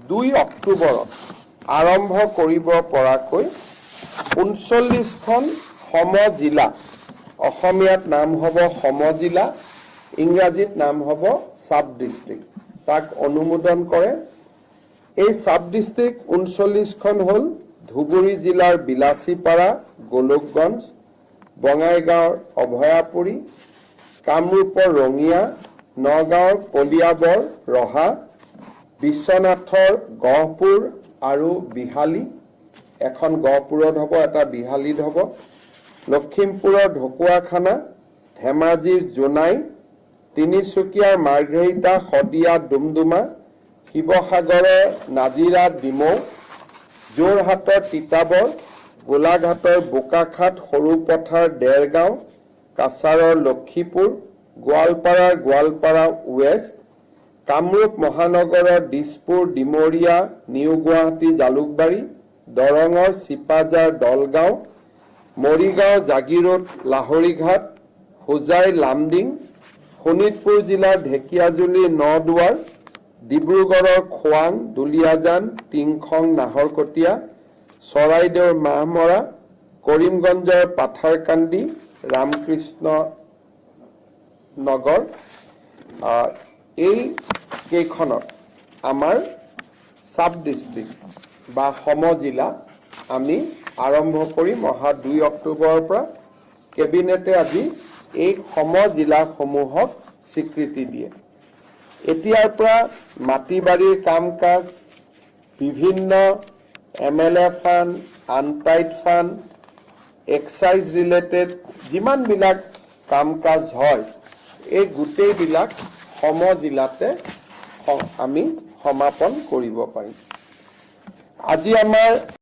2 অক্টোবৰত আৰম্ভ কৰিব পৰাকৈ 39খন সমজিলা, অসমীয়াত নাম হ'ব সমজিলা, ইংৰাজীত নাম হ'ব সাব ডিস্ট্ৰিক্ট, তাক অনুমোদন কৰে। এই সাব ডিস্ট্ৰিক্ট 39খন হল ধুবুৰী জিলাৰ বিলাসীপাৰা, গোলকগঞ্জ, বঙাইগাঁৱৰ অভয়াপুৰী, কামৰূপৰ ৰঙিয়া, নগাঁৱৰ কলিয়াবৰ, ৰহা, বিশ্বনাথৰ গহপুৰ আৰু বিহালী, এখন গহপুৰত হ'ব, এটা বিহালীত হ'ব, লখিমপুৰৰ ঢকুৱাখানা, ধেমাজিৰ জোনাই, তিনিচুকীয়াৰ মাৰ্ঘেৰিটা, শদিয়া, ডুমডুমা, শিৱসাগৰৰ নাজিৰা, ডিমৌ, যোৰহাটৰ তিতাবৰ, গোলাঘাটৰ বোকাখাট, সৰুপথাৰ, দেৰগাঁও, কাছাৰৰ লক্ষীপুৰ, গোৱালপাৰাৰ গোৱালপাৰা ৱেষ্ট, কামৰূপ মহানগৰৰ দিছপুৰ, ডিমৰীয়া, নিউ গুৱাহাটী, জালুকবাৰী, দৰঙৰ চিপাঝাৰ, দলগাঁও, মৰিগাঁও, জাগিৰোড, লাহৰীঘাট, হোজাই, লামডিং, শোণিতপুৰ জিলাৰ ঢেকিয়াজুলি, নদুৱাৰ, ডিব্ৰুগড়ৰ খোৱাং, দুলিয়াজান, টিংখং, নাহৰকটীয়া, চৰাইদেউৰ মাহমৰা, কৰিমগঞ্জৰ পাথাৰকান্দি, ৰামকৃষ্ণ নগৰ, এই কেইখনত আমাৰ সাব ডিস্ট্ৰিক্ট বা সমজিলা আমি আৰম্ভ কৰিম অহা 2 অক্টোবৰৰ পৰা। কেবিনেটে আজি এই সমজিলাসমূহক স্বীকৃতি দিয়ে। এতিয়াৰ পৰা মাটি বাৰীৰ কাম কাজ, বিভিন্ন MLA fund, untied fund, excise related যিমানবিলাক কাম কাজ হয়, এই গোটেইবিলাক সমজিলাতে আমি সমাপন কৰিব পাৰিম। আজি আমাৰ